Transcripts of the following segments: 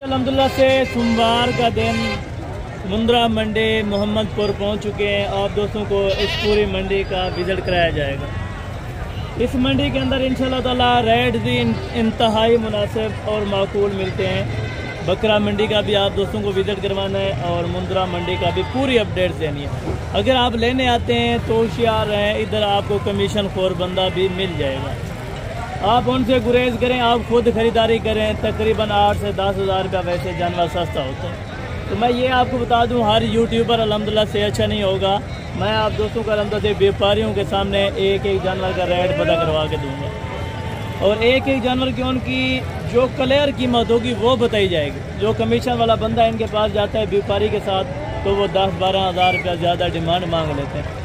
अल्हम्दुलिल्लाह से सोमवार का दिन मुंद्रा मंडी मोहम्मदपुर पहुंच चुके हैं। आप दोस्तों को इस पूरी मंडी का विज़िट कराया जाएगा। इस मंडी के अंदर इंशाल्लाह ताला रेट भी इंतहाई मुनासिब और माकूल मिलते हैं। बकरा मंडी का भी आप दोस्तों को विज़िट करवाना है और मुंद्रा मंडी का भी पूरी अपडेट देनी है। अगर आप लेने आते हैं तो होशियार रहें, इधर आपको कमीशन खोर बंदा भी मिल जाएगा। आप उनसे गुरेज करें, आप खुद ख़रीदारी करें। तकरीबन 8 से 10 हज़ार रुपया वैसे जानवर सस्ता होता है। तो मैं ये आपको बता दूं, हर यूट्यूबर अल्हम्दुलिल्लाह से अच्छा नहीं होगा। मैं आप दोस्तों को अल्हम्दुलिल्लाह से व्यापारियों के सामने एक एक जानवर का रेट पता करवा के दूँगा और एक एक जानवर की उनकी जो क्लियर कीमत होगी वो बताई जाएगी। जो कमीशन वाला बंदा इनके पास जाता है व्यापारी के साथ तो वो 10-12 हज़ार रुपया ज़्यादा डिमांड मांग लेते हैं,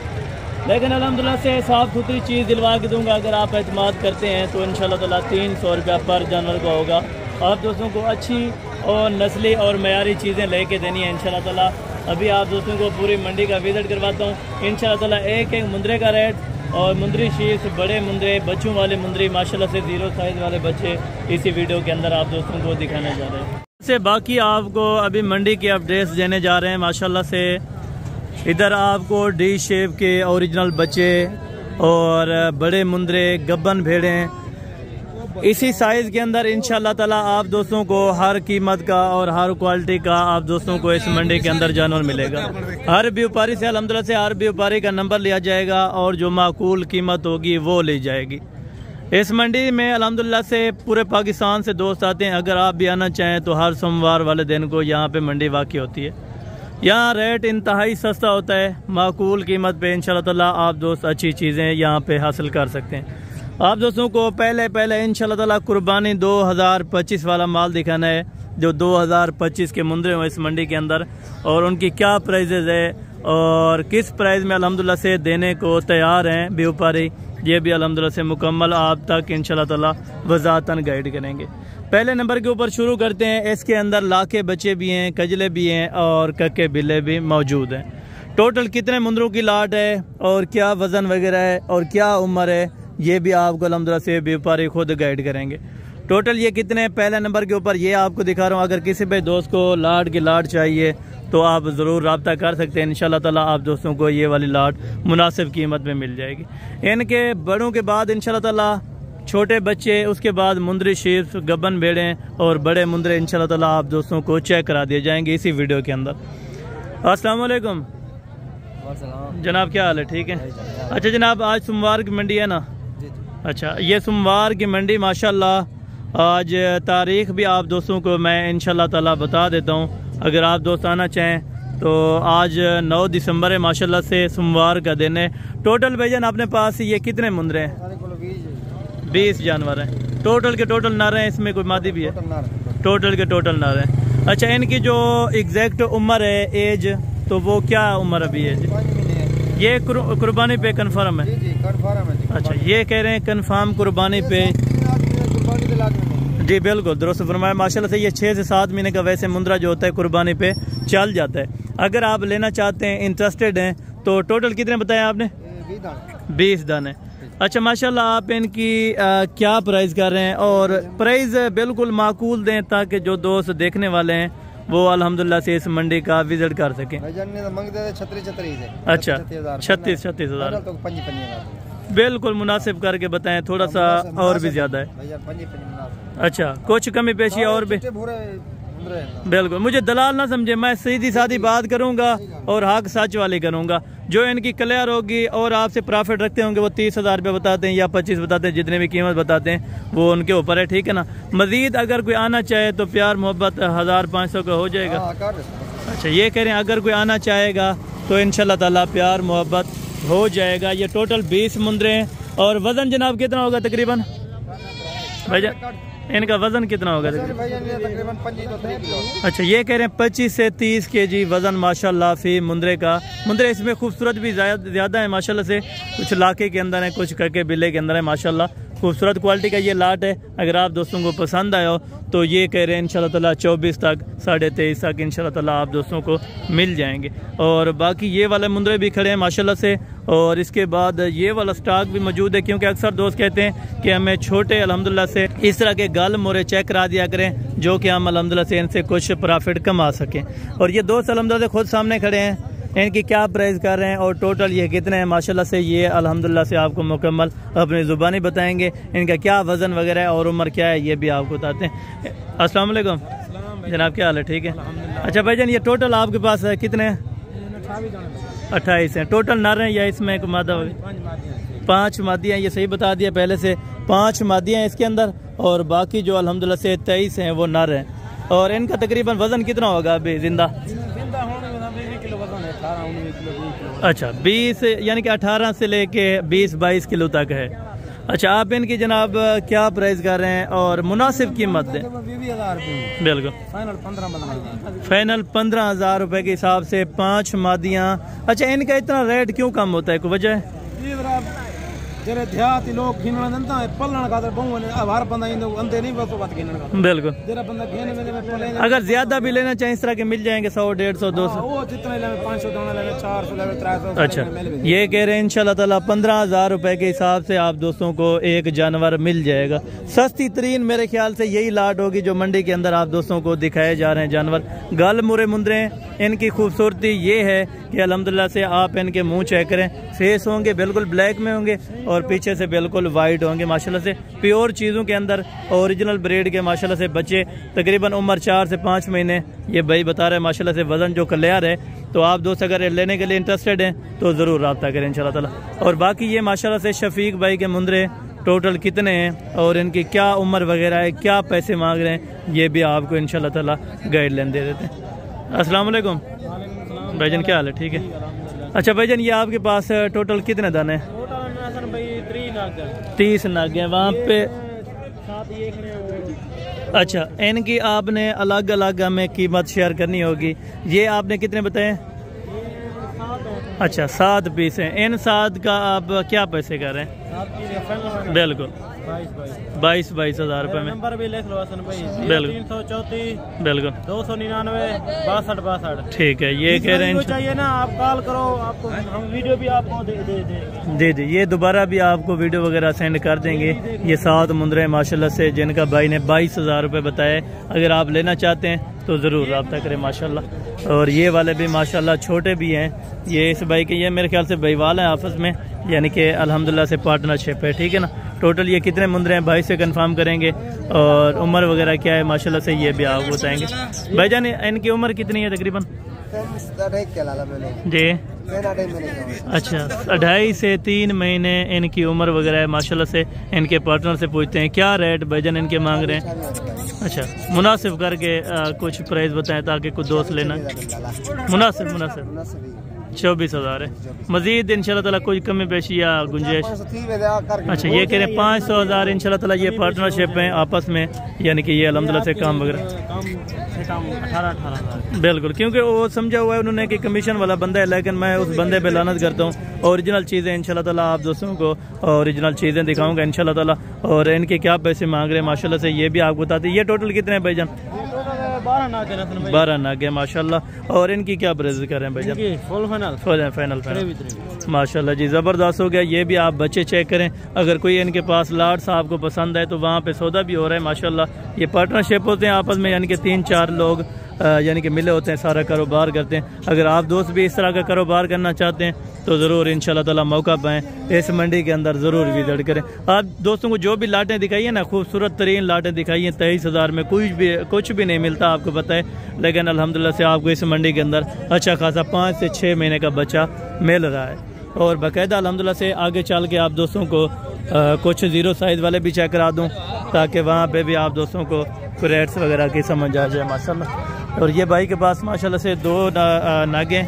लेकिन अल्हम्दुलिल्लाह से साफ़ सुथरी चीज़ दिलवा के दूंगा। अगर आप एतमाद करते हैं तो इंशाल्लाह ताला 300 रुपया पर जानवर का होगा। आप दोस्तों को अच्छी और नस्ली और मयारी चीज़ें लेके देनी है इंशाल्लाह ताला। अभी आप दोस्तों को पूरी मंडी का विज़िट करवाता हूँ इंशाल्लाह ताला। एक एक मुंद्रे का रेट और मुंद्री शीश, बड़े मुंद्रे, बच्चों वाले मुंद्री, माशाल्लाह से 0 साइज़ वाले बच्चे इसी वीडियो के अंदर आप दोस्तों को दिखाने जा रहे हैं। से बाकी आपको अभी मंडी के अपडेट्स देने जा रहे हैं माशाल्लाह से। इधर आपको डी शेप के ओरिजिनल बच्चे और बड़े मुंद्रे, गब्बन भेड़ें इसी साइज़ के अंदर इंशाल्लाह ताला आप दोस्तों को हर कीमत का और हर क्वालिटी का आप दोस्तों को इस मंडी के अंदर जानवर मिलेगा। हर व्यापारी से अल्हम्दुलिल्लाह से हर व्यापारी का नंबर लिया जाएगा और जो माकूल कीमत होगी वो ली जाएगी। इस मंडी में अल्हम्दुलिल्लाह से पूरे पाकिस्तान से दोस्त आते हैं। अगर आप भी आना चाहें तो हर सोमवार वाले दिन को यहाँ पे मंडी वाक़ई होती है। यहाँ रेट इंतहाई सस्ता होता है, माकूल कीमत पे इंशाल्लाह ताला आप दोस्त अच्छी चीज़ें यहाँ पे हासिल कर सकते हैं। आप दोस्तों को पहले इंशाल्लाह ताला कुर्बानी 2025 वाला माल दिखाना है, जो 2025 के मुंद्रे हैं इस मंडी के अंदर, और उनकी क्या प्राइजेज़ है और किस प्राइस में अल्हम्दुलिल्लाह से देने को तैयार हैं व्यापारी, ये भी अल्हम्दुलिल्लाह से मुकम्मल आप तक इंशाल्लाह ताला वज़ातन गाइड करेंगे। पहले नंबर के ऊपर शुरू करते हैं। इसके अंदर लाखे बच्चे भी हैं, कजले भी हैं और कक्के बिल्ले भी मौजूद हैं। टोटल कितने मुंद्रों की लाट है और क्या वज़न वगैरह है और क्या उम्र है, ये भी आपको अल्हम्दुलिल्लाह से व्यापारी खुद गाइड करेंगे। टोटल ये कितने हैं, पहले नंबर के ऊपर ये आपको दिखा रहा हूँ। अगर किसी भी दोस्त को लाट की लाट चाहिए तो आप ज़रूर रब्ता कर सकते हैं। इंशाल्लाह ताला आप दोस्तों को ये वाली लाट मुनासिब कीमत में मिल जाएगी। इनके बड़ों के बाद इंशाल्लाह ताला छोटे बच्चे, उसके बाद मुंद्री शीर्स, गब्बन भेड़ें और बड़े मुंद्रे इंशाल्लाह ताला आप दोस्तों को चेक करा दिए जाएंगे इसी वीडियो के अंदर। अस्सलाम वालेकुम जनाब, क्या हाल है? ठीक है। अच्छा जनाब, आज सोमवार की मंडी है ना? अच्छा, ये सोमवार की मंडी माशाल्लाह आज तारीख भी आप दोस्तों को मैं इंशाल्लाह ताला बता देता हूँ। अगर आप दोस्त आना चाहें तो आज 9 दिसंबर है माशाल्लाह से, सोमवार का दिन है। टोटल भाईजान अपने पास ये कितने मुंद्रे हैं? 20 जानवर हैं। टोटल के टोटल नर हैं, इसमें कोई मादी भी है? टोटल के टोटल नर हैं। अच्छा, इनकी जो एग्जैक्ट उम्र है, एज, तो वो क्या उम्र अभी है जी? ये कुर्बानी पे कंफर्म है? अच्छा, ये कह रहे हैं कंफर्म कुर्बानी पे। जी बिल्कुल दुरुस्त फरमाया माशाल्लाह से। ये 6 से 7 महीने का वैसे मुंद्रा जो होता है कुर्बानी पे चल जाता है। अगर आप लेना चाहते हैं, इंटरेस्टेड हैं, तो टोटल कितने बताया आपने? 20 दाने। अच्छा माशाल्लाह, आप इनकी क्या प्राइस कर रहे हैं? और प्राइस बिल्कुल माकूल दें ताकि जो दोस्त देखने वाले हैं वो अल्हम्दुलिल्लाह से इस मंडी का विजिट कर सकें। अच्छा, 36 हज़ार बिल्कुल मुनासिब करके बताएं, थोड़ा सा और भी ज़्यादा है। अच्छा, कुछ कमी पेशी और भी? बिल्कुल, मुझे दलाल ना समझे, मैं सीधी सादी बात करूंगा और हक सच वाली करूंगा। जो इनकी क्लियर होगी और आपसे प्रॉफिट रखते होंगे वो 30 हज़ार रुपये बताते हैं या 25 बताते हैं, जितने भी कीमत बताते हैं वो उनके ऊपर है, ठीक है ना। मजीद अगर कोई आना चाहे तो प्यार मोहब्बत 1500 का हो जाएगा। अच्छा, ये कह रहे हैं अगर कोई आना चाहेगा तो इंशाल्लाह ताला प्यार मोहब्बत हो जाएगा। ये टोटल 20 मुंद्रे हैं। और वज़न जनाब कितना होगा तकरीबन भैया? इनका वज़न कितना होगा तकरीबन? अच्छा, ये कह रहे हैं 25 से 30 kg वज़न माशाल्लाह फी मुंद्रे का। मुंद्रे इसमें खूबसूरत भी ज़्यादा है माशाल्लाह से, कुछ लाके के अंदर है, कुछ कके बिल्ले के अंदर है माशाल्लाह। खूबसूरत क्वालिटी का ये लाट है। अगर आप दोस्तों को पसंद आया हो तो ये कह रहे हैं इंशाल्लाह ताला 24 तक, 23.5 तक इंशाल्लाह ताला आप दोस्तों को मिल जाएंगे। और बाकी ये वाले मुंद्रे भी खड़े हैं माशाल्लाह से। और इसके बाद ये वाला स्टॉक भी मौजूद है, क्योंकि अक्सर दोस्त कहते हैं कि हमें छोटे अल्हम्दुलिल्लाह से इस तरह के गल मोरे चेक करा दिया करें जो कि हम अल्हम्दुलिल्लाह से इनसे कुछ प्रॉफिट कमा सकें। और ये दोस्त अल्हम्दुलिल्लाह से खुद सामने खड़े हैं, इनकी क्या प्राइस कर रहे हैं और टोटल ये कितने हैं माशाल्लाह से, ये अल्हम्दुलिल्लाह से आपको मुकम्मल अपनी ज़ुबानी बताएंगे। इनका क्या वज़न वगैरह है और उम्र क्या है ये भी आपको बताते हैं। अस्सलाम वालेकुम जनाब, क्या हाल है? ठीक है। अच्छा भाईजान, ये टोटल आपके पास कितने हैं? 28 हैं टोटल नर हैं या इसमें एक मादा होगी? 5 मादियाँ, ये सही बता दिया पहले से। 5 मादियाँ हैं इसके अंदर और बाकी जो अल्हम्दुलिल्लाह से 23 हैं वो नर हैं। और इनका तकरीबन वज़न कितना होगा अभी जिंदा? अच्छा 20 यानी कि 18 से लेके 20-22 किलो तक है। अच्छा, आप इनकी जनाब क्या प्राइस कर रहे हैं और मुनासिब कीमत दें? बिल्कुल फाइनल 15,000 रुपए के हिसाब से 5 मादियाँ। अच्छा, इनका इतना रेट क्यों कम होता है, कोई वजह है? बिल्कुल, अगर ज्यादा भी लेना चाहें इस तरह के मिल जाएंगे 100, 150, 200 अच्छा, ये कह रहे हैं इंशाल्लाह ताला 15,000 रुपए के हिसाब से आप दोस्तों को एक जानवर मिल जाएगा। सस्ती तरीन मेरे ख्याल से यही लाट होगी जो मंडी के अंदर आप दोस्तों को दिखाए जा रहे हैं जानवर। गल मुरे मुंदरे, इनकी खूबसूरती ये है कि अल्हम्दुलिल्लाह से आप इनके मुंह चेक करें, फेस होंगे बिल्कुल ब्लैक में होंगे और पीछे से बिल्कुल वाइट होंगे माशाल्लाह से। प्योर चीज़ों के अंदर ओरिजिनल ब्रीड के माशाल्लाह से बच्चे, तकरीबन उम्र 4 से 5 महीने ये भाई बता रहे हैं माशाल्लाह से। वज़न जो क्लियर है, तो आप दोस्त अगर लेने के लिए इंटरेस्टेड हैं तो ज़रूर रब्ता करें इंशाल्लाह ताला। और बाकी ये माशाल्लाह से शफीक भाई के मुंदरे टोटल कितने हैं और इनकी क्या उम्र वगैरह है, क्या पैसे मांग रहे हैं, ये भी आपको इंशाल्लाह ताला गाइडलाइन दे देते हैं। अस्सलाम वालेकुम भाईजान, क्या हाल है? ठीक है। अच्छा भाईजान, ये आपके पास टोटल कितने दाने हैं? 30 नाग हैं वहाँ पे। अच्छा, इनकी आपने अलग अलग हमें कीमत शेयर करनी होगी। ये आपने कितने बताए? अच्छा 7 पीस हैं। इन 7 का आप क्या पैसे कर रहे हैं? बिल्कुल 22 हज़ार रुपये में। नंबर भी लिख लो हसन भाई, बिल्कुल 334 बिल्कुल 299 62 ठीक है। ये कह रहे हैं चाहिए ना, आप कॉल करो, आपको हम वीडियो भी आपको दे जी, ये दोबारा भी आपको वीडियो वगैरह सेंड कर देंगे। ये 7 मुंदरे माशाल्लाह से जिनका भाई ने 22,000 रुपये बताए। अगर आप लेना चाहते हैं तो ज़रूर रब्ता करें माशाल्लाह। और ये वाले भी माशाल्लाह छोटे भी हैं। ये इस भाई के, ये मेरे ख्याल से भाईवाल हैं आपस में, यानी कि अल्हम्दुलिल्लाह से पार्टनरशिप है, ठीक है ना। टोटल ये कितने मुंदरे हैं भाई से कंफर्म करेंगे और उम्र वगैरह क्या है माशाल्लाह से ये भी आपको बताएंगे। भाईजान, इनकी उम्र कितनी है तकरीबन? जी अच्छा 2.5 से 3 महीने इनकी उम्र वगैरह है माशाल्लाह से। इनके पार्टनर से पूछते हैं क्या रेट भाईजान इनके मांग रहे हैं। अच्छा, मुनासिब करके कुछ प्राइस बताएं ताकि कुछ दोस्त लेना। मुनासिब 24,000 है। मजीद इंशाल्लाह ताला कोई कमी पेशी या गुंजाइश? अच्छा, ये कह रहे हैं 500,000 इंशाल्लाह ताला। ये पार्टनरशिप है आपस में, यानी कि ये अल्हम्दुलिल्लाह से काम वगैरह 18,000 बिल्कुल, क्योंकि वो समझा हुआ है उन्होंने कि कमीशन वाला बंदा है, लेकिन मैं उस बंदे पे लानत करता हूँ। ओरिजिनल चीज़ें इंशाल्लाह ताला आप दोस्तों को ओरिजिनल चीज़ें दिखाऊंगा इंशाल्लाह ताला। और इनके क्या पैसे मांग रहे हैं माशाल्लाह से ये भी आपको बताते हैं। ये टोटल कितने हैं भाईजान? 12 नाग है माशाल्लाह। और इनकी क्या प्राइस कर रहे हैं भाईजान? फाइनल माशाल्लाह जी, ज़बरदस्त हो गया। ये भी आप बच्चे चेक करें, अगर कोई इनके पास लाट्स आपको पसंद है तो वहाँ पे सौदा भी हो रहा है माशाल्लाह। ये पार्टनरशिप होते हैं आपस में, यानी कि 3-4 लोग यानी कि मिले होते हैं, सारा कारोबार करते हैं। अगर आप दोस्त भी इस तरह का कारोबार करना चाहते हैं तो ज़रूर इंशाल्लाह ताला मौका पाएँ, इस मंडी के अंदर ज़रूर विजिट करें। आप दोस्तों को जो भी लाटें दिखाई है ना, खूबसूरत तरीन लाटें दिखाई हैं। 23,000 में कुछ भी नहीं मिलता आपको पता है, लेकिन अल्हम्दुलिल्लाह से आपको इस मंडी के अंदर अच्छा खासा 5 से 6 महीने का बच्चा मिल रहा है। और बाकायदा अल्हम्दुलिल्लाह से आगे चल के आप दोस्तों को कुछ 0 साइज़ वाले भी चेक करा दूँ, ताकि वहाँ पे भी आप दोस्तों को रेट्स वगैरह की समझ आ जाए माशाल्लाह। और ये भाई के पास माशाल्लाह से 2 नागे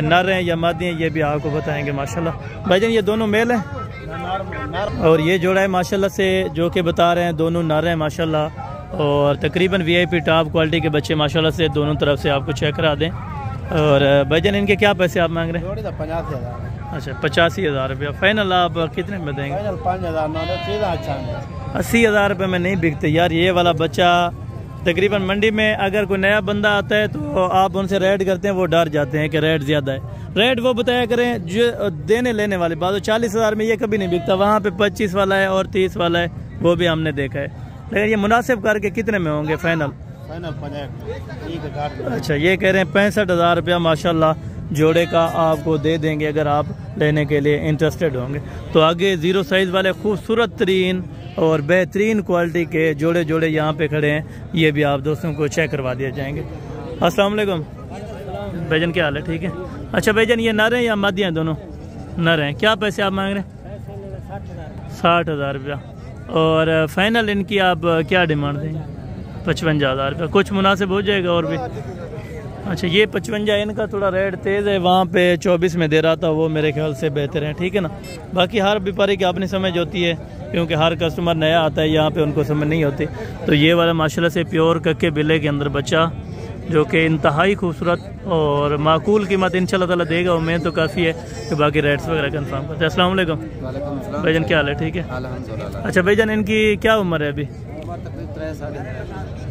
नर हैं या मादी हैं, ये भी आपको बताएंगे माशाल्लाह। भाईजान, ये दोनों मेल हैं और ये जोड़ा है माशाल्लाह से, जो कि बता रहे हैं दोनों नर हैं माशाल्लाह। और तकरीबन VIP टॉप क्वालिटी के बच्चे माशाल्लाह से दोनों तरफ से आपको चेक करा दें। और भाईजान, इनके क्या पैसे आप मांग रहे हैं? 85,000। अच्छा 85,000 रुपया। फाइनल आप कितने में देंगे? 80,000 रुपये में नहीं बिकते यार। ये वाला बच्चा तकरीबन मंडी में अगर कोई नया बंदा आता है तो आप उनसे रेट करते हैं, वो डर जाते हैं कि रेट ज़्यादा है। रेट वो बताया करें जो देने लेने वाली बात, 40,000 में ये कभी नहीं बिकता, वहाँ पे 25 वाला है और 30 वाला है, वो भी हमने देखा है। लेकिन ये मुनासिब करके कितने में होंगे फाइनल? अच्छा, ये कह रहे हैं 65,000 रुपया माशाल्लाह जोड़े का आपको दे देंगे अगर आप लेने के लिए इंटरेस्टेड होंगे। तो आगे ज़ीरो साइज़ वाले खूबसूरत तरीन और बेहतरीन क्वालिटी के जोड़े यहाँ पे खड़े हैं, ये भी आप दोस्तों को चेक करवा दिए जाएंगे। अस्सलाम वालेकुम भाईजान, क्या हाल है? ठीक है। अच्छा भाईजान, ये नर हैं या मादियाँ हैं? दोनों नर हैं। क्या पैसे आप मांग रहे हैं? 60,000 रुपया। और फाइनल इनकी आप क्या डिमांड देंगे? 55,000 रुपया। कुछ मुनासिब हो जाएगा और भी? अच्छा, ये 55, इनका थोड़ा रेट तेज़ है, वहाँ पे 24 में दे रहा था, वो मेरे ख्याल से बेहतर है। ठीक है ना। बाकी हर व्यापारी की अपनी समझ होती है, क्योंकि हर कस्टमर नया आता है यहाँ पे, उनको समझ नहीं होती। तो ये वाला माशाल्लाह से प्योर कक्के बिल्ले के अंदर बच्चा जो कि इंतहाई खूबसूरत और माकूल कीमत इंशाल्लाह ताला देगा, उम्मीद तो काफ़ी है कि बाकी रेट्स वगैरह कंफर्म करते हैं। अस्सलाम वालेकुम भाईजान, क्या हाल है? ठीक है। अच्छा भाईजान, इनकी क्या उम्र है अभी?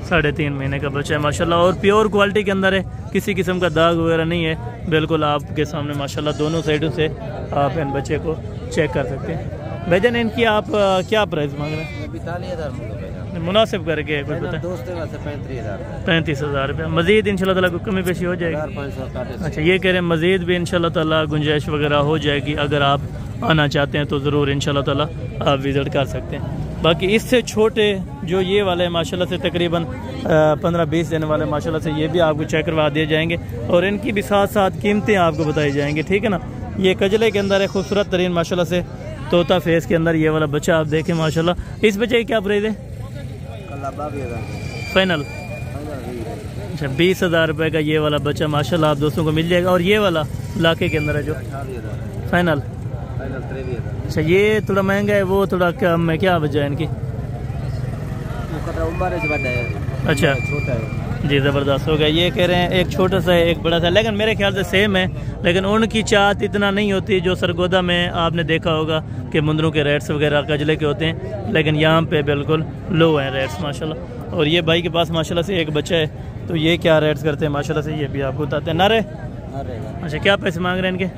3.5 महीने का बच्चा है माशाल्लाह, और प्योर क्वालिटी के अंदर है, किसी किस्म का दाग वगैरह नहीं है, बिल्कुल आपके सामने माशाल्लाह दोनों साइडों से आप इन बच्चे को चेक कर सकते हैं। भाईजान, इनकी आप क्या प्राइस मांग रहे हैं? 42,000 मुनासिब करके कुछ बताएं। 35,000 रुपया। मज़ीद इंशाल्लाह ताला को कमी पेशी हो जाएगी? अच्छा, ये कह रहे हैं मज़ीद भी इंशाल्लाह ताला गुंजाइश वगैरह हो जाएगी, अगर आप आना चाहते हैं तो ज़रूर इंशाल्लाह ताला आप विज़िट कर सकते हैं। बाकी इससे छोटे जो ये वाले माशाल्लाह से तकरीबन 15-20 दिन वाले माशाल्लाह से, ये भी आपको चेक करवा दिए जाएंगे और इनकी भी साथ साथ कीमतें आपको बताई जाएंगी। ठीक है ना। ये कजले के अंदर है, खूबसूरत तरीन माशाल्लाह से तोता फेस के अंदर ये वाला बच्चा आप देखें माशाल्लाह। इस बच्चे की क्या प्राइस है फाइनल? अच्छा, 20,000 रुपये का ये वाला बच्चा माशाल्लाह आप दोस्तों को मिल जाएगा। और ये वाला लाके के अंदर है जो फाइनल? अच्छा, ये थोड़ा महंगा है, वो थोड़ा कम है, क्या वजह है इनकी? अच्छा, छोटा है जी, ज़बरदस्त हो गया। ये कह रहे हैं एक छोटा सा है एक बड़ा सा, लेकिन मेरे ख्याल से सेम है, लेकिन उनकी चाहत इतना नहीं होती जो सरगोदा में आपने देखा होगा कि मुंदरों के रेट्स वगैरह कजले के होते हैं, लेकिन यहाँ पे बिल्कुल लो हैं रेट्स माशाल्लाह। और ये भाई के पास माशाल्लाह से एक बच्चा है, तो ये क्या रेट्स करते हैं माशाल्लाह से, ये भी आपको बताते हैं। नारे? अच्छा, क्या पैसे मांग रहे हैं इनके?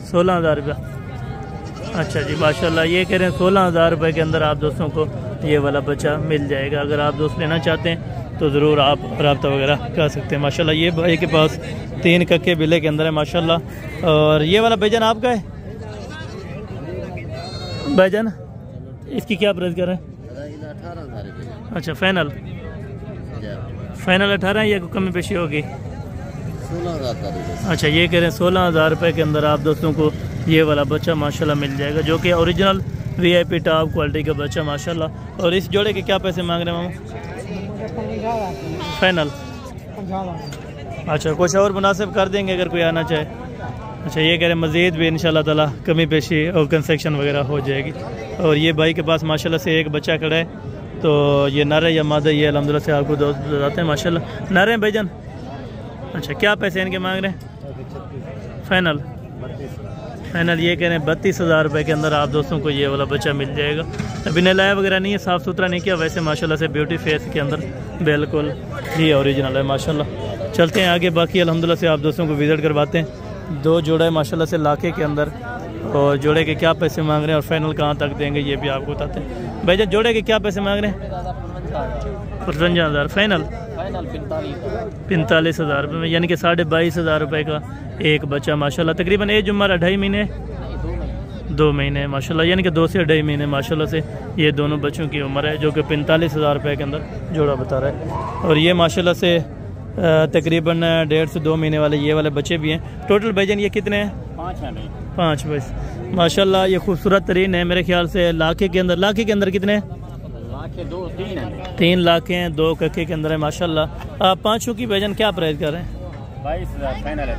16,000 रुपया। अच्छा जी माशाल्लाह, ये कह रहे हैं 16,000 रुपये के अंदर आप दोस्तों को ये वाला बच्चा मिल जाएगा। अगर आप दोस्त लेना चाहते हैं तो ज़रूर आप रब्ता वगैरह कर सकते हैं माशाल्लाह। ये भाई के पास 3 कक्के बिल्ले के अंदर है माशाल्लाह। और ये वाला भाईजान आपका है? भाईजान, इसकी क्या प्राइस कर रहे हैं? 18,000। अच्छा, फाइनल 18 है या कोई कमी पेशी होगी? 16,000। अच्छा, ये कह रहे हैं 16,000 रुपये के अंदर आप दोस्तों को ये वाला बच्चा माशाल्लाह मिल जाएगा, जो कि ओरिजिनल VIP टॉप क्वालिटी का बच्चा माशाल्लाह। और इस जोड़े के क्या पैसे मांग रहे हैं मामा? फाइनल? अच्छा, कुछ और मुनासिब कर देंगे अगर कोई आना चाहे। अच्छा, ये कह रहे हैं मज़ीद भी इंशाल्लाह ताला कमी पेशी और कंसेक्शन वगैरह हो जाएगी। और ये भाई के पास माशाल्लाह से एक बच्चा खड़ा है, तो ये नर है या मादा, ये अल्हम्दुलिल्लाह से आपको दोस्त बताते हैं माशाल्लाह। नर हैं भाईजान? अच्छा, क्या पैसे इनके मांग रहे हैं? फाइनल? फाइनल ये कह रहे हैं 32,000 रुपये के अंदर आप दोस्तों को ये वाला बच्चा मिल जाएगा। अभी नलाया वगैरह नहीं है, साफ़ सुथरा नहीं किया, वैसे माशाल्लाह से ब्यूटी फेस के अंदर बिल्कुल ही ओरिजिनल है माशाल्लाह। चलते हैं आगे, बाकी अल्हम्दुलिल्लाह से आप दोस्तों को विज़िट करवाते हैं। 2 जोड़ा है माशाल्लाह से लाखे के अंदर, और जोड़े के क्या पैसे मांग रहे हैं और फाइनल कहाँ तक देंगे ये भी आपको बताते हैं। भाई जब जोड़े के क्या पैसे मांग रहे हैं? 55,000। फाइनल 45,000 रुपये में, यानी कि 22,500 रुपये का एक बच्चा माशाल्लाह। तकरीबन एज उम्र 2.5 महीने 2 महीने माशाल्लाह, यानी कि 2 से 2.5 महीने माशाल्लाह से ये दोनों बच्चों की उम्र है, जो कि 45,000 रुपये के अंदर जोड़ा बता रहा है। और ये माशाल्लाह से तकरीबन 1.5 से 2 महीने वाले ये वाले बच्चे भी हैं। टोटल भाईजान ये कितने हैं? 5 बस माशाल्लाह। ये खूबसूरत तरीन है, मेरे ख्याल से लाखे के अंदर कितने हैं? 3 लाख हैं, 2 कक्के के अंदर है माशाल्लाह। आप 5 की भाईजान क्या प्राइस कर रहे हैं? 22,000 फाइनल है।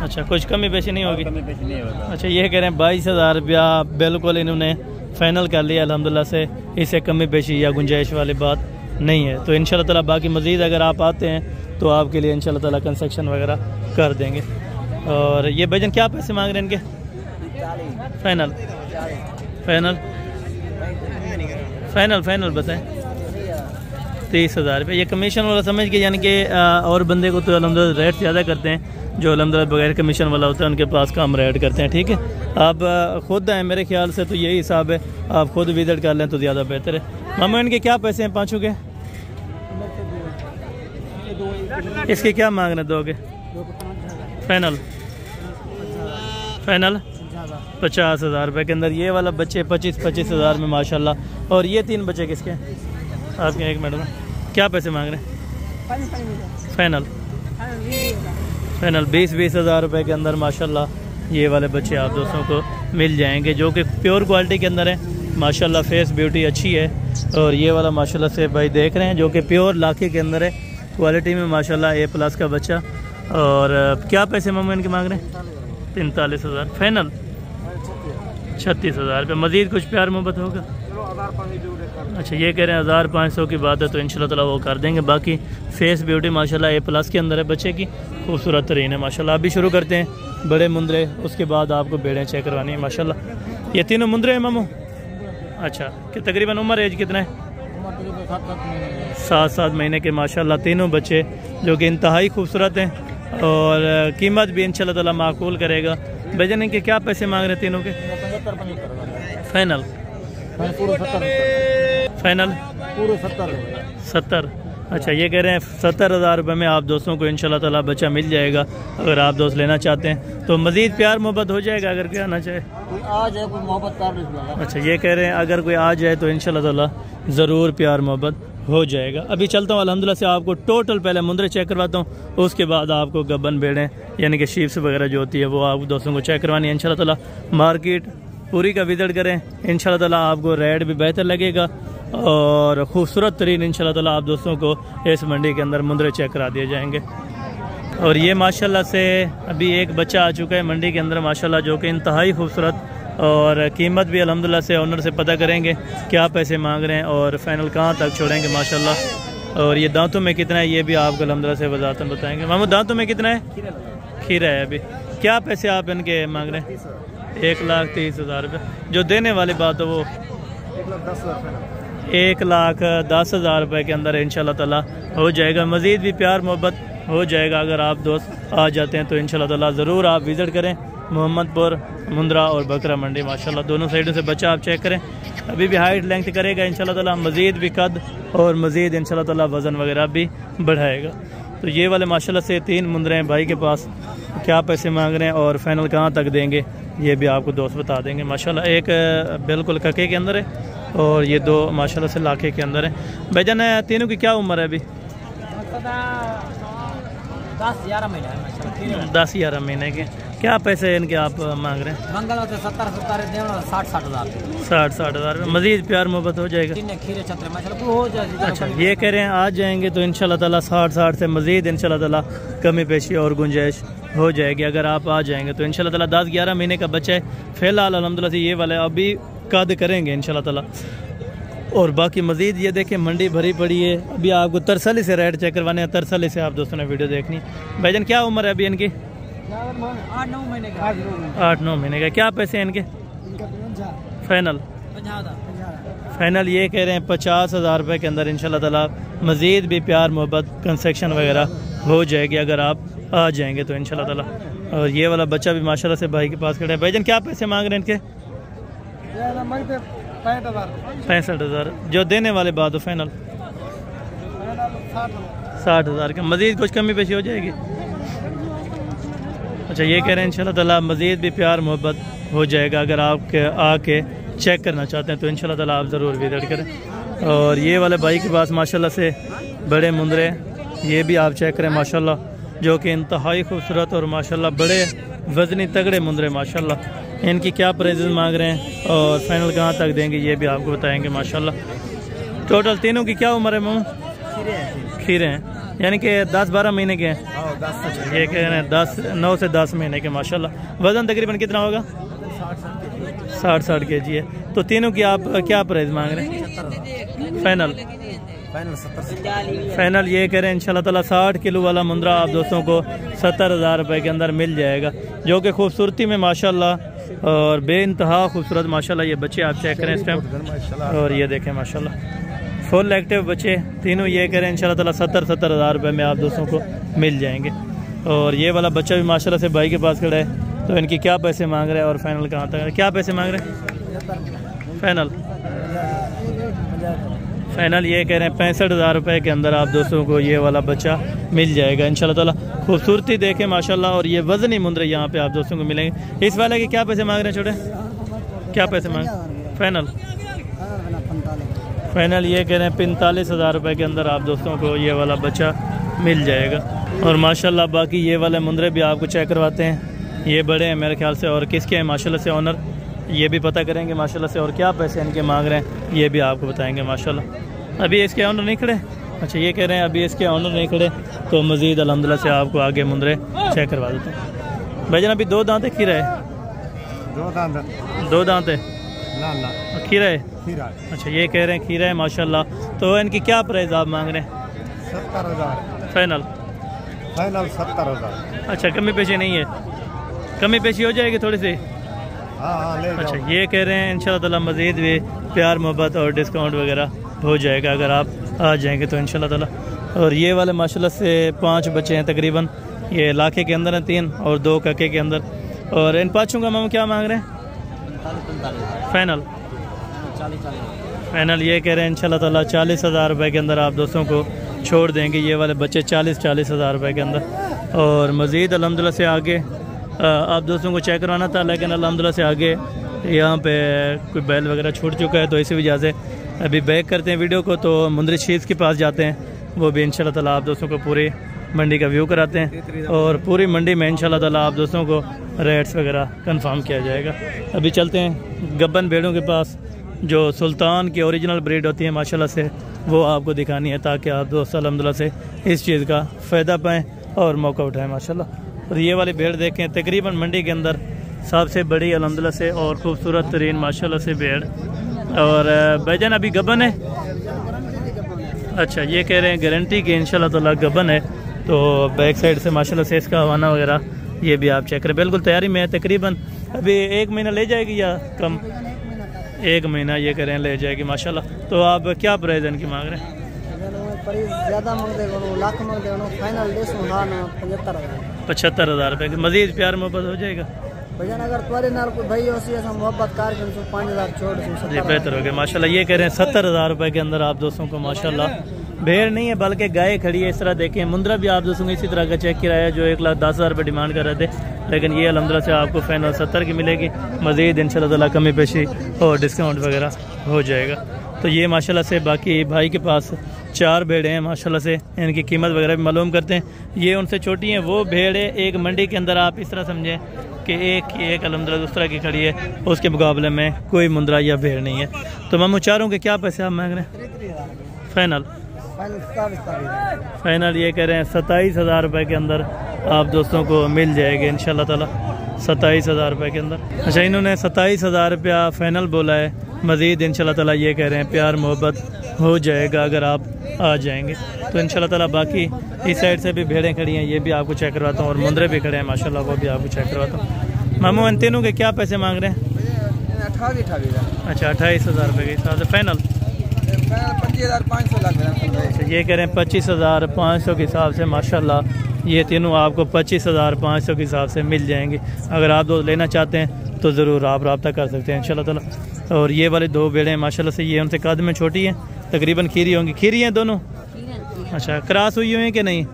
अच्छा, कुछ कमी पेशी नहीं होगी? अच्छा, ये कह रहे हैं 22,000 रुपया बिल्कुल इन्होंने फ़ाइनल कर लिया अल्हम्दुलिल्लाह से, इससे कमी पेशी या गुंजाइश वाली बात नहीं है। तो इंशाल्लाह ताला बाकी मज़ीद अगर आप आते हैं तो आपके लिए इंशाल्लाह ताला कंसेक्शन वगैरह कर देंगे। और ये भाईजान क्या पैसे मांग रहे हैं इनके? फाइनल बताएं। 30,000 रुपये। ये कमीशन वाला समझ के, यानी कि और बंदे को तो अल्हम्दुलिल्लाह रेट ज़्यादा करते हैं, जो अल्हम्दुलिल्लाह बगैर कमीशन वाला होता है उनके पास कम रेट करते हैं। ठीक है, आप खुद आए, मेरे ख्याल से तो यही हिसाब है, आप खुद विजिट कर लें तो ज़्यादा बेहतर है। मामा इनके क्या पैसे हैं पाँचों के? इसके क्या मांग रहे दोगे? फाइनल 50,000 रुपये के अंदर ये वाला बच्चे 25,000 में माशाल्लाह। और ये 3 बच्चे किसके हैं आपके? एक मिनट में क्या पैसे मांग रहे हैं? फाइनल 20,000 रुपये के अंदर माशाल्लाह ये वाले बच्चे आप दोस्तों को मिल जाएंगे, जो कि प्योर क्वालिटी के अंदर है माशाल्लाह। फेस ब्यूटी अच्छी है। और ये वाला माशाल्लाह से भाई देख रहे हैं, जो कि प्योर लाखे के अंदर है, क्वालिटी में माशाल्लाह A+ का बच्चा। और क्या पैसे मामा इनके मांग रहे हैं? 43,000 फाइनल 36,000 रुपये। मज़ीद कुछ प्यार मोहब्बत होगा? अच्छा, ये कह रहे हैं 1,500 की बात है तो इंशाल्लाह ताला वो कर देंगे। बाकी फेस ब्यूटी माशाल्लाह A+ के अंदर है बच्चे की, खूबसूरत तरीन है माशाल्लाह। अभी शुरू करते हैं बड़े मुंदरे, उसके बाद आपको बेड़ें चेक करवानी है माशाल्लाह। ये तीनों मुंदरे हैं मामू? अच्छा, कि तकरीबन उम्र एज कितना है? 7 महीने के माशाल्लाह तीनों बच्चे, जो कि इंतहाई खूबसूरत हैं। और कीमत भी इंशाल्लाह ताला माकूल करेगा। भैया इनके क्या पैसे मांग रहे हैं तीनों के? फाइनल 70। अच्छा, ये कह रहे हैं 70,000 रुपये में आप दोस्तों को इंशाल्लाह ताला बच्चा मिल जाएगा। अगर आप दोस्त लेना चाहते हैं तो मज़ीद प्यार मोहब्बत हो जाएगा अगर कोई आना चाहे। आ जाए कोई मोहब्बत कर। अच्छा, ये कह रहे हैं अगर कोई आ जाए तो इंशाल्लाह ताला ज़रूर प्यार मोहब्बत हो जाएगा। अभी चलता हूँ अल्हम्दुलिल्लाह से, आपको टोटल पहले मुंदरे चेक करवाता हूँ, उसके बाद आपको गब्बन बेड़ें यानी कि शीप्स वगैरह जो होती है वो आप दोस्तों को चेक करवानी है इंशाल्लाह ताला। मार्केट पूरी का विजिट करें, इंशाल्लाह ताला आपको रेट भी बेहतर लगेगा और ख़ूबसूरत तरीन इंशाल्लाह ताला आप दोस्तों को इस मंडी के अंदर मुंदरे चेक करा दिए जाएंगे। और ये माशाल्लाह से अभी एक बच्चा आ चुका है मंडी के अंदर माशाल्लाह, जो कि इंतहाई खूबसूरत। और कीमत भी अल्हम्दुलिल्लाह से ऑनर से पता करेंगे क्या पैसे मांग रहे हैं और फाइनल कहाँ तक छोड़ेंगे माशाल्लाह। और ये दांतों में कितना है ये भी आपको अल्हम्दुलिल्लाह से वज़ाहतन बताएंगे। मामू दांतों में कितना है? खीरा है। अभी क्या पैसे आप इनके मांग रहे हैं? 1,30,000 रुपये। जो देने वाली बात है वो 1,10,000 रुपये के अंदर इंशाल्लाह ताला हो जाएगा। मज़ीद भी प्यार मोहब्बत हो जाएगा अगर आप दोस्त आ जाते हैं तो इंशाल्लाह ताला ज़रूर आप विज़िट करें मोहम्मदपुर, मुंद्रा और बकरा मंडी माशाल्लाह दोनों साइडों से बच्चा आप चेक करें। अभी भी हाइट लेंथ करेगा इंशाल्लाह ताला, मज़ीद भी कद और मज़ीद इंशाल्लाह ताला वज़न वगैरह भी बढ़ाएगा। तो ये वाले माशाल्लाह से 3 मुंदरे हैं भाई के पास। क्या पैसे मांग रहे हैं और फाइनल कहाँ तक देंगे ये भी आपको दोस्त बता देंगे माशाल्लाह। एक बिल्कुल कके के अंदर है और ये 2 माशाल्लाह से लाखे के अंदर है। भाईजान तीनों की क्या उम्र है अभी? 10-11 महीने के। क्या पैसे इनके आप मांग रहे हैं? मंगल 70-60 हज़ार। मज़ीद प्यार मोहब्बत हो जाएगा? अच्छा, ये कह रहे हैं आ जाएंगे तो इंशाल्लाह ताला 60 से मज़ीद इंशाल्लाह ताला कमी पेशी और गुंजाइश हो जाएगी अगर आप आ जाएंगे तो इंशाल्लाह ताला। 10-11 महीने का बच्चा है फ़िलहाल अल्हम्दुलिल्लाह से ये वाले अभी कद करेंगे इंशाल्लाह ताला। और बाकी मज़ीद ये देखें मंडी भरी पड़ी है। अभी आपको तरसली से रेट चेक करवाने हैं, तरसली से आप दोस्तों ने वीडियो देखनी। भाईजान क्या उम्र है अभी इनकी? 8-9 महीने का। क्या पैसे हैं इनके? फाइनल ये कह रहे हैं 50,000 रुपये के अंदर इंशाल्लाह ताला। मज़ीद भी प्यार मोहब्बत कंसेक्शन वगैरह हो जाएगी अगर आप आ जाएंगे तो इंशाल्लाह ताला। और ये वाला बच्चा भी माशाल्लाह से भाई के पास खड़ा है। भाईजान क्या पैसे मांग रहे हैं इनके? 65,000। जो देने वाले बात हो फाइनल 60,000 का। मज़ीद कुछ कमी पेशी हो जाएगी? अच्छा, ये कह रहे हैं इंशाल्लाह ताला मज़ीद भी प्यार मोहब्बत हो जाएगा अगर आप आके चेक करना चाहते हैं तो इंशाल्लाह ताला आप ज़रूर विजिट करें। और ये वाले भाई के पास माशाल्लाह से बड़े मुंदरे ये भी आप चेक करें माशाल्लाह, जो कि इंतहाई खूबसूरत और माशाल्लाह बड़े वज़नी तगड़े मुंदरे माशाल्लाह। इनकी क्या प्राइस मांग रहे हैं और फाइनल कहाँ तक देंगे ये भी आपको बताएंगे माशाल्लाह। टोटल तीनों की क्या उम्र है मामू? खीरे हैं यानी कि 10-12 महीने के हैं। ये कह रहे हैं 9 से 10 महीने के माशाल्लाह। वज़न तकरीबन कितना होगा? 60 kg है। तो तीनों की आप क्या प्राइस मांग रहे हैं? फाइनल ये कह रहे हैं इंशाल्लाह ताला 60 किलो वाला मुंद्रा आप दोस्तों को 70,000 रुपये के अंदर मिल जाएगा, जो कि खूबसूरती में माशाल्लाह और बेइंतहा खूबसूरत माशाल्लाह। ये बच्चे आप चेक करें इस टाइम और ये देखें माशाल्लाह फुल एक्टिव बच्चे तीनों ये कह रहे हैं इंशाल्लाह ताला 70 हज़ार रुपये में आप दोस्तों को मिल जाएंगे। और ये वाला बच्चा भी माशाल्लाह से भाई के पास खड़ा है, तो इनकी क्या पैसे मांग रहे हैं और फाइनल कहाँ तक है, क्या पैसे मांग रहे हैं फाइनल ये कह रहे हैं 65 हज़ार रुपये के अंदर आप दोस्तों को ये वाला बच्चा मिल जाएगा इंशाल्लाह ताला। खूबसूरती देखें माशाल्लाह, और ये वज़नी मुंदरे यहाँ पे आप दोस्तों को मिलेंगे। इस वाले के क्या पैसे मांग रहे हैं छोटे, क्या पैसे मांग फाइनल ये कह रहे हैं 45 हज़ार रुपये के अंदर आप दोस्तों को ये वाला बच्चा मिल जाएगा। और माशाल्लाह बाकी ये वाले मुंदरे भी आपको चेक करवाते हैं, ये बड़े हैं मेरे ख्याल से, और किसके हैं माशाल्लाह से ऑनर, ये भी पता करेंगे माशाल्लाह से, और क्या पैसे इनके मांग रहे हैं ये भी आपको बताएंगे माशाल्लाह। अभी इसके ऑनर नहीं खड़े, अच्छा ये कह रहे हैं अभी इसके ऑनर नहीं खड़े, तो मज़ीद अल्हम्दुलिल्लाह से आपको आगे मुंदरे चेक करवा देते हैं। भाईजान अभी 2 दांत है, खीरा है, 2 दांत है, खीरा है, अच्छा ये कह रहे हैं खीरा है माशाल्लाह। तो इनकी क्या प्राइस आप मांग रहे हैं? 70,000 फाइनल 70,000। अच्छा कमी पेशी नहीं है, कमी पेशी हो जाएगी थोड़ी सी। हाँ ले अच्छा ये कह रहे हैं इंशाल्लाह ताला मज़ीद भी प्यार मोहब्बत और डिस्काउंट वगैरह हो जाएगा अगर आप आ जाएंगे तो इंशाल्लाह ताला। और ये वाले माशाल्लाह से 5 बच्चे हैं तकरीबन, ये लाखे के अंदर हैं 3 और 2 कके के अंदर। और इन पाँचों का मामू क्या मांग रहे हैं? फाइनल ये कह रहे हैं इंशाल्लाह ताला 40 हज़ार रुपये के अंदर आप दोस्तों को छोड़ देंगे ये वाले बच्चे, 40 हज़ार रुपये के अंदर। और मज़ीद अल्हम्दुलिल्लाह से आगे आप दोस्तों को चेक करवाना था, लेकिन अल्हम्दुलिल्लाह से आगे यहाँ पे कोई बैल वगैरह छूट चुका है, तो इसी वजह से अभी बैक करते हैं वीडियो को, तो मुंदरी शीज़ के पास जाते हैं, वो भी इंशाल्लाह ताला आप दोस्तों को पूरी मंडी का व्यू कराते हैं। और पूरी मंडी में इंशाल्लाह ताला आप दोस्तों को रेट्स वगैरह कंफर्म किया जाएगा। अभी चलते हैं गब्बन भेड़ों के पास, जो सुल्तान की ओरिजिनल ब्रीड होती है माशाल्लाह से, वो आपको दिखानी है, ताकि आप दोस्त अल्हम्दुलिल्लाह से इस चीज़ का फ़ायदा पाएँ और मौका उठाएँ माशाल्लाह। और ये वाली भेड़ देखें, तकरीबन मंडी के अंदर सबसे बड़ी अल्हम्दुलिल्लाह से और ख़ूबसूरत तरीन माशाल्लाह से भेड़। और भाईजान अभी गबन है, अच्छा ये कह रहे हैं गारंटी की इंशाल्लाह ताला गबन है, तो बैक साइड से माशाल्लाह से इसका हवाना वगैरह ये भी आप चेक करें, बिल्कुल तैयारी में है। तकरीबन अभी 1 महीना ले जाएगी या कम, 1 महीना ये कह रहे हैं ले जाएगी माशाल्लाह। तो आप क्या प्राइस इनकी मांग रहे हैं? ज़्यादा मांग दे, लाख मांग दे, फाइनल 75 हज़ार रुपये की मज़ीद प्यार मोहब्बत हो जाएगा भजन। अगर तुम्हारे नाल कोई भाई हो सी मोहब्बत कार कर 5,000 छोड़ जी बेहतर हो गया माशाल्लाह। ये कह रहे हैं 70 हज़ार रुपये के अंदर आप दोस्तों को माशाल्लाह भेड़ नहीं है बल्कि गाय खड़ी है। इस तरह देखें, मुंद्रा भी आप दोस्तों को इसी तरह का चेक किराया जो 1,10,000 रुपये डिमांड कर रहे थे, लेकिन ये अल्हम्दुलिल्लाह से आपको फाइनल 70 की मिलेगी। मज़ीद इंशाल्लाह ताला कमी पेशी और डिस्काउंट वगैरह हो जाएगा। तो ये माशाल्लाह से बाकी भाई के पास 4 भेड़ें हैं माशाल्लाह से, इनकी कीमत वगैरह भी मालूम करते हैं। ये उनसे छोटी हैं, वो भेड़ है एक मंडी के अंदर आप इस तरह समझें कि एक अल्हम्दुलिल्लाह दूसरा की खड़ी है, उसके मुकाबले में कोई मुंद्रा या भेड़ नहीं है। तो मामू चारों के क्या पैसे आप मांग रहे हैं? फाइनल ये कह रहे हैं 27 हज़ार रुपये के अंदर आप दोस्तों को मिल जाएगा इंशाल्लाह ताला, 27 हज़ार रुपये के अंदर। अच्छा इन्होंने 27 हज़ार रुपया फाइनल बोला है, मज़ीद इंशाल्लाह ताला ये कह रहे हैं प्यार मोहब्बत हो जाएगा अगर आप आ जाएंगे तो इंशाल्लाह ताला। बाकी इस साइड से भी भेड़ें खड़ी हैं, ये भी आपको चेक करवाता हूँ, और मुंद्रे भी खड़े हैं माशाल्लाह, वो भी आपको चेक करवाता हूँ। मामू इन तीनों के क्या पैसे मांग रहे हैं? 28,000। अच्छा 28 हज़ार रुपये के हिसाब से फाइनल 25,500 लग रहा है। ये कह रहे हैं 25,500 के हिसाब से माशाल्लाह। ये तीनों आपको 25,500 के हिसाब से मिल जाएंगे। अगर आप दो लेना चाहते हैं तो ज़रूर आप रब्ता कर सकते हैं इंशाल्लाह ताला। और ये वाले 2 भेड़ें माशाल्लाह से, ये उनसे कद में छोटी हैं, तकरीबन खीरी होंगी। खीरी हैं दोनों? अच्छा क्रॉस हुई हुई हैं कि नहीं?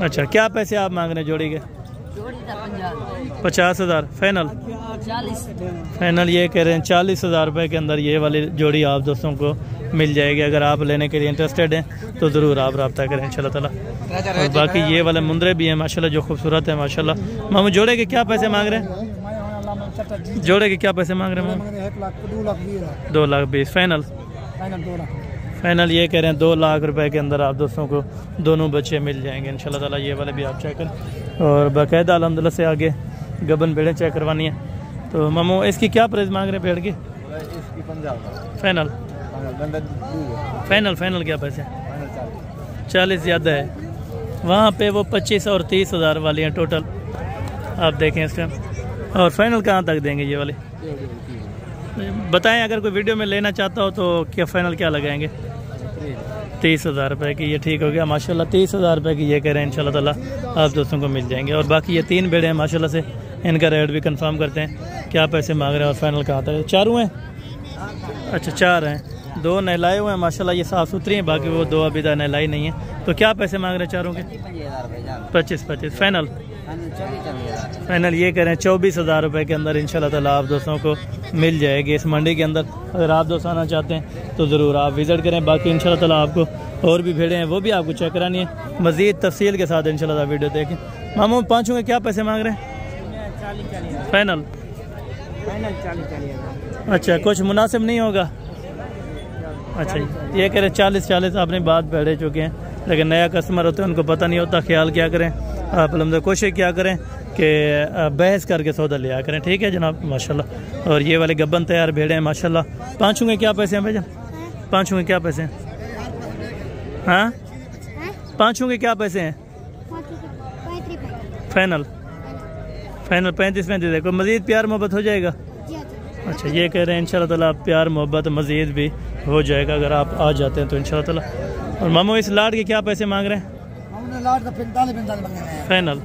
अच्छा क्या पैसे आप मांग रहे हैं जोड़ी के? 50 हज़ार फाइनल। फाइनल ये कह रहे हैं 40 हज़ार रुपये के अंदर ये वाली जोड़ी आप दोस्तों को मिल जाएगी। अगर आप लेने के लिए इंटरेस्टेड हैं तो ज़रूर आप रब्ता करें इंशाल्लाह ताला। और बाकी ये वाले मुंद्रे भी हैं माशाल्लाह जो खूबसूरत है माशाल्लाह। मामू जोड़े के क्या पैसे मांग रहे हैं? जोड़े के क्या पैसे मांग रहे हैं मामू? 2,20,000 फाइनल। फाइनल ये कह रहे हैं 2 लाख रुपए के अंदर आप दोस्तों को दोनों बच्चे मिल जाएंगे इंशाल्लाह ताला। ये वाले भी आप चेक करें। और बाकायदा अल्हम्दुलिल्लाह से आगे गबन भेड़ें चेक करवानी है। तो मामू इसकी क्या प्राइस मांग रहे हैं भेड़ की? फाइनल फाइनल फाइनल क्या पैसे? 40 ज़्यादा है, वहाँ पे वो 25 और 30 हज़ार वाली हैं टोटल। आप देखें इस टाइम। और फाइनल कहाँ तक देंगे ये वाली? बताएं अगर कोई वीडियो में लेना चाहता हो तो क्या फ़ाइनल क्या लगाएंगे? 30,000 रुपये की। ये ठीक हो गया माशाल्लाह। 30,000 रुपये की ये कह रहे हैं इंशाल्लाह ताला आप दोस्तों को मिल जाएंगे। और बाकी ये 3 बेड़े हैं माशाल्लाह से, इनका रेट भी कंफर्म करते हैं क्या पैसे मांग रहे हैं और फाइनल कहाँ आता है। चारों हैं? अच्छा 4 हैं, 2 नहलाए हुए हैं माशाल्लाह, ये साफ़ सुथरी हैं, बाकी वो 2 अभी तक नहलाई नहीं है। तो क्या पैसे मांग रहे हैं चारों के? 25 फाइनल। फाइनल ये कह रहे हैं 24,000 रुपये के अंदर इंशाल्लाह ताला आप दोस्तों को मिल जाएगी इस मंडी के अंदर। अगर आप दोस्त आना चाहते हैं तो ज़रूर आप विज़िट करें। बाकी इंशाल्लाह ताला आपको और भी भेड़ें हैं वो भी आपको चेक करानी है मज़ीद तफसील के साथ इंशाल्लाह ताला वीडियो देखें। मामू पाँचों के क्या पैसे मांग रहे हैं? 40 फाइनल। फाइनल 40 अच्छा कुछ मुनासिब नहीं होगा? अच्छा ये कह रहे 40 आपने बात बैठे चुके हैं, लेकिन नया कस्टमर होते हैं उनको पता नहीं होता। ख्याल क्या करें आप, अलहमद कोशिश क्या करें कि बहस करके सौदा लिया करें। ठीक है जनाब माशाल्लाह। और ये वाले गब्बन तैयार भेड़े हैं माशाल्लाह। पाँचों के क्या पैसे हैं भाईजान? पाँचों के क्या पैसे हैं? हाँ पाँचों के क्या पैसे हैं? फाइनल। फाइनल 35 है। कोई मज़ीद प्यार मोहब्बत हो जाएगा? अच्छा ये कह रहे हैं इंशाल्लाह ताला प्यार मोहब्बत मज़ीद भी हो जाएगा अगर आप आ जाते हैं तो इंशाल्लाह ताला। और मामू इस लाट के क्या पैसे मांग रहे हैं? लाट का 45 मांग रहे हैं। फाइनल।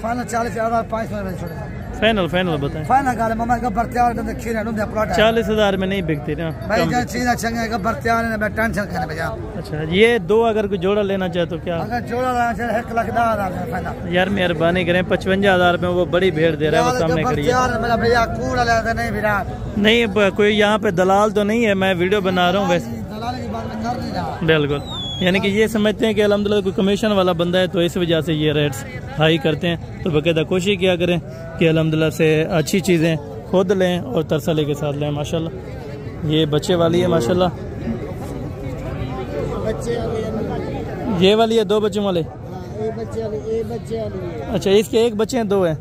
फाइनल 40,500 फाइनल फाइनल बताएं। फाइनल गाले मम्मा का बर्तियार का खीर है नुंदे प्लॉट 40,000 में नहीं बिकती ना भाई। जो चीज चंगे का बर्तियार ने टेंशन करने भैया। अच्छा ये 2 अगर कोई जोड़ा लेना चाहे तो क्या? अगर जोड़ा लेना चाहे 1,10,000 फाइनल। यार मेहरबानी करें 55,000 में वो बड़ी भेड़ दे रहा है वो सामने खड़ी है। मेरा भैया कूड़ा लेते नहीं भैया। नहीं कोई यहाँ पे दलाल तो नहीं है, मैं वीडियो बना रहा हूँ वैसे। दलाल की बात में कर नहीं रहा। बिल्कुल, यानी कि ये समझते हैं कि अल्हम्दुलिल्लाह कोई कमीशन वाला बंदा है तो इस वजह से ये रेट्स हाई करते हैं। तो बाकायदा कोशिश किया करें कि अल्हम्दुलिल्लाह से अच्छी चीज़ें खुद लें और तरसले के साथ लें माशाल्लाह। ये बच्चे वाली है माशाल्लाह। ये वाली है 2 बच्चों वाले। अच्छा इसके 1 बच्चे हैं 2 हैं?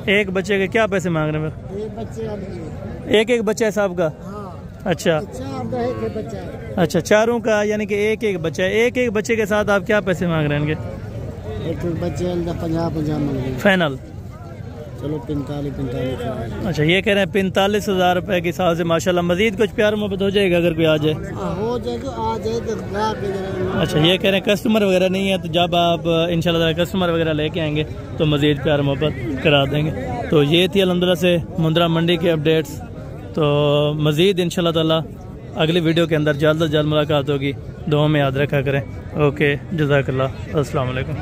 एक बच्चे के क्या पैसे मांग रहे हैं? एक बच्चा है साहब का? अच्छा अच्छा चारों का, यानी कि एक बच्चा है। एक बच्चे के साथ आप क्या पैसे मांग रहे हैं इनके? एक बच्चे 50 मांग रहे हैं। फाइनल चलो 45। अच्छा ये कह रहे हैं 45,000 रुपए के हिसाब से माशाल्लाह। मजीद कुछ प्यार मोहब्बत हो जाएगा अगर कोई आ जाए? हो जाएगा, आ जाए तो। अच्छा ये कह रहे हैं कस्टमर वगैरह नहीं है तो जब आप इंशाल्लाह कस्टमर वगैरह लेके आएंगे तो मजीद प्यार मोहब्बत करा देंगे। तो ये थी अल्हम्दुलिल्लाह से मुंद्रा मंडी के अपडेट्स। तो मज़ीद इंशाल्लाह ताला अगली वीडियो के अंदर जल्द से जल्द मुलाकात होगी। दुआ में याद रखा करें। ओके जज़ाकल्लाह, अस्सलाम वालेकुम।